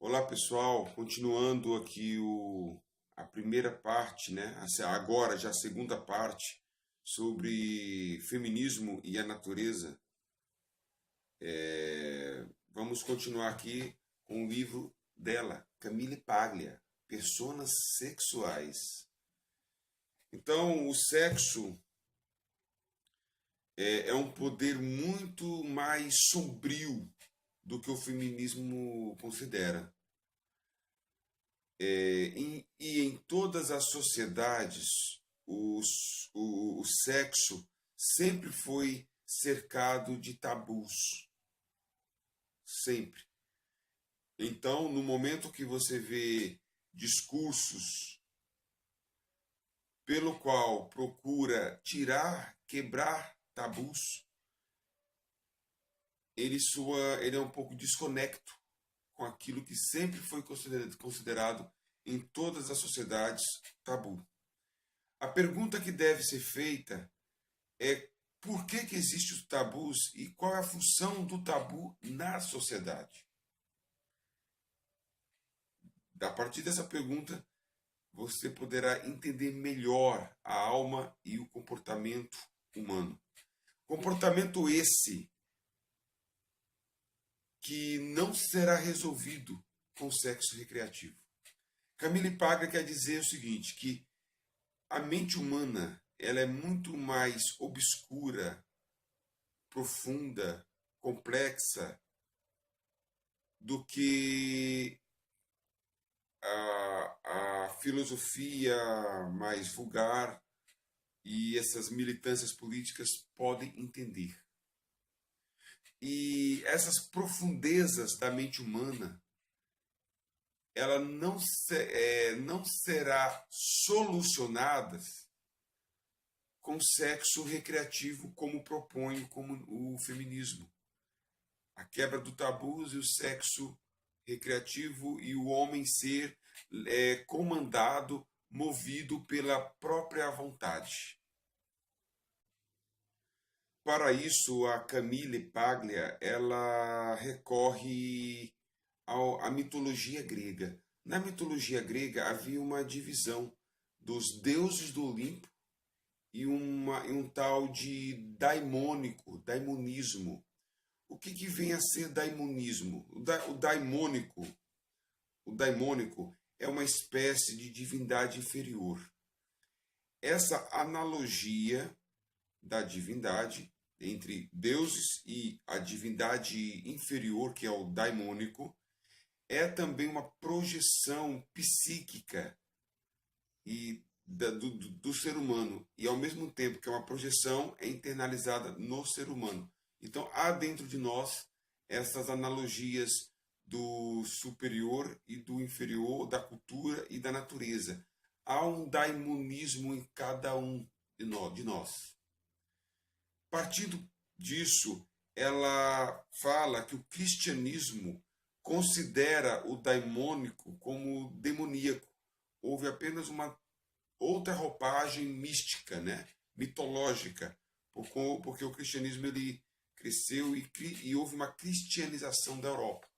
Olá pessoal, continuando aqui a primeira parte, né? Agora já a segunda parte sobre feminismo e a natureza. Vamos continuar aqui com o livro dela, Camille Paglia, Personas Sexuais. Então, o sexo é um poder muito mais sombrio do que o feminismo considera. E em todas as sociedades, o sexo sempre foi cercado de tabus. Sempre. Então, no momento que você vê discursos pelo qual procura quebrar tabus, ele é um pouco desconecto com aquilo que sempre foi considerado em todas as sociedades tabu. A pergunta que deve ser feita é por que existem os tabus e qual é a função do tabu na sociedade. A partir dessa pergunta, você poderá entender melhor a alma e o comportamento humano. Comportamento esse que não será resolvido com sexo recreativo. Camille Paglia quer dizer o seguinte, que a mente humana ela é muito mais obscura, profunda, complexa do que a filosofia mais vulgar e essas militâncias políticas podem entender. E essas profundezas da mente humana, ela não será solucionadas com sexo recreativo como propõe como o feminismo. A quebra do tabus e o sexo recreativo e o homem ser comandado, movido pela própria vontade. Para isso, a Camille Paglia ela recorre à mitologia grega. Na mitologia grega havia uma divisão dos deuses do Olimpo e um tal de daimonismo. O que vem a ser daimonismo? O daimônico é uma espécie de divindade inferior. Essa analogia da divindade entre deuses e a divindade inferior, que é o daimônico, é também uma projeção psíquica do ser humano. E ao mesmo tempo que é uma projeção, é internalizada no ser humano. Então há dentro de nós essas analogias do superior e do inferior, da cultura e da natureza. Há um daimonismo em cada um de nós. Partindo disso, ela fala que o cristianismo considera o daimônico como demoníaco. Houve apenas uma outra roupagem mística, né? Mitológica, porque o cristianismo ele cresceu e houve uma cristianização da Europa.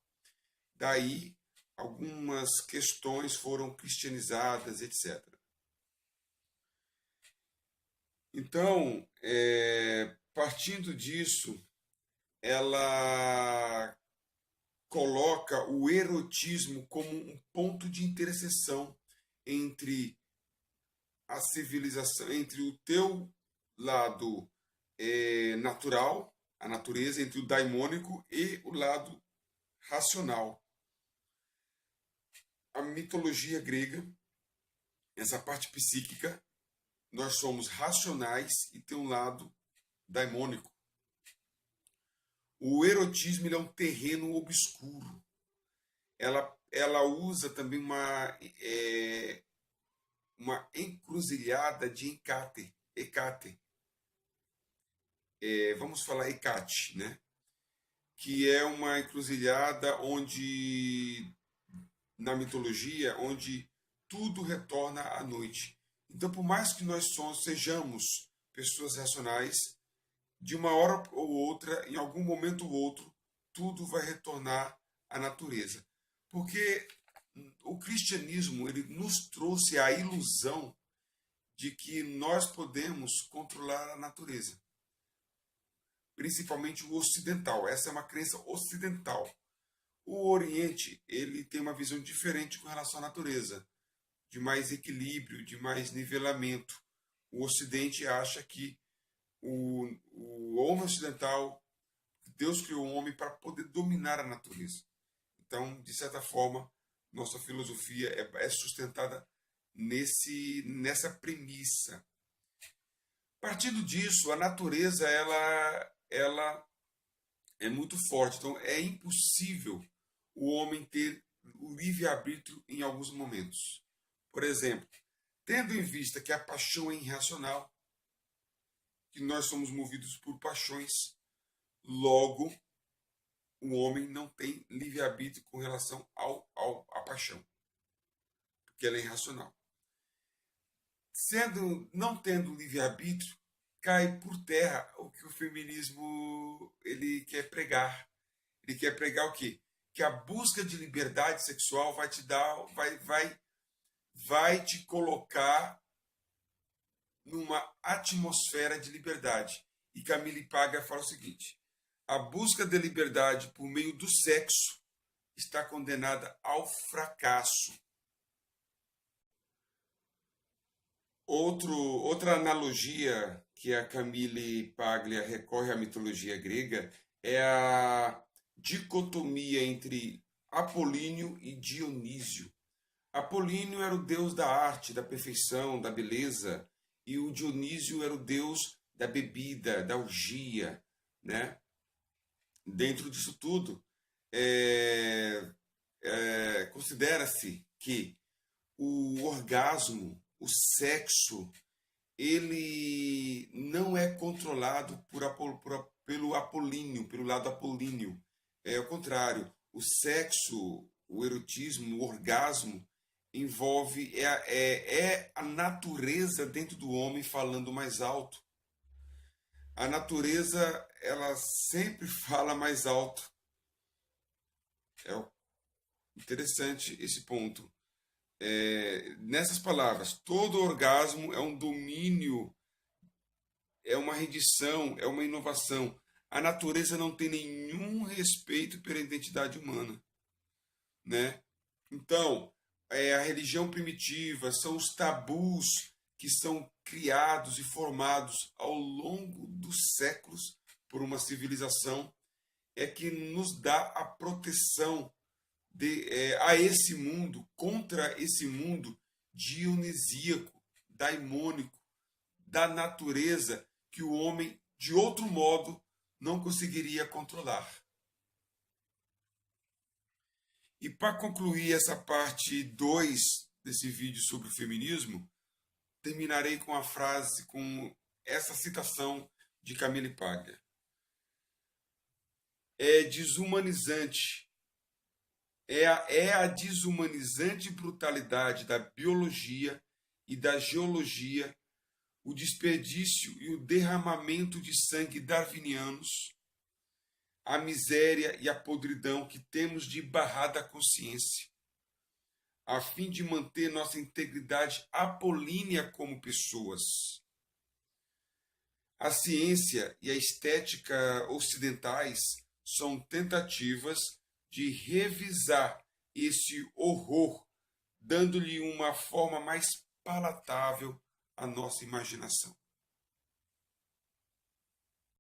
Daí, algumas questões foram cristianizadas, etc. Então, partindo disso, ela coloca o erotismo como um ponto de interseção entre a civilização, entre o teu lado natural, a natureza, entre o daimônico e o lado racional. A mitologia grega, essa parte psíquica, nós somos racionais e tem um lado daimônico. O erotismo ele é um terreno obscuro. Ela usa também uma encruzilhada de Hecate. Vamos falar Hecate, né? Que é uma encruzilhada onde, na mitologia, onde tudo retorna à noite. Então, por mais que nós sejamos pessoas racionais, de uma hora ou outra, em algum momento ou outro, tudo vai retornar à natureza. Porque o cristianismo ele nos trouxe a ilusão de que nós podemos controlar a natureza, principalmente o ocidental. Essa é uma crença ocidental. O Oriente ele tem uma visão diferente com relação à natureza, de mais equilíbrio, de mais nivelamento. O Ocidente acha que o homem ocidental, Deus criou o homem para poder dominar a natureza. Então, de certa forma, nossa filosofia é sustentada nessa premissa. Partindo disso, a natureza ela é muito forte. Então, é impossível o homem ter o livre-arbítrio em alguns momentos. Por exemplo, tendo em vista que a paixão é irracional, que nós somos movidos por paixões, logo, o homem não tem livre-arbítrio com relação à paixão, porque ela é irracional. Não tendo livre-arbítrio, cai por terra o que o feminismo ele quer pregar. Ele quer pregar o quê? Que a busca de liberdade sexual vai te dar, vai te colocar numa atmosfera de liberdade. E Camille Paglia fala o seguinte: a busca de liberdade por meio do sexo está condenada ao fracasso. Outra analogia que a Camille Paglia recorre à mitologia grega é a dicotomia entre Apolíneo e Dionísio. Apolíneo era o deus da arte, da perfeição, da beleza, e o Dionísio era o deus da bebida, da orgia, né? Dentro disso tudo, considera-se que o orgasmo, o sexo, ele não é controlado pelo apolíneo, pelo lado apolíneo. É o contrário. O sexo, o erotismo, o orgasmo envolve a natureza dentro do homem falando mais alto. A natureza, ela sempre fala mais alto. É interessante esse ponto. Nessas palavras, todo orgasmo é um domínio, é uma rendição, é uma inovação. A natureza não tem nenhum respeito pela identidade humana, né? Então, a religião primitiva são os tabus que são criados e formados ao longo dos séculos por uma civilização que nos dá a proteção a esse mundo, contra esse mundo dionisíaco, daimônico, da natureza que o homem, de outro modo, não conseguiria controlar. E para concluir essa parte 2 desse vídeo sobre o feminismo, terminarei com a frase, com essa citação de Camille Paglia. É desumanizante. É a desumanizante brutalidade da biologia e da geologia, o desperdício e o derramamento de sangue darwinianos, a miséria e a podridão que temos de barrar da consciência, a fim de manter nossa integridade apolínea como pessoas. A ciência e a estética ocidentais são tentativas de revisar esse horror, dando-lhe uma forma mais palatável à nossa imaginação.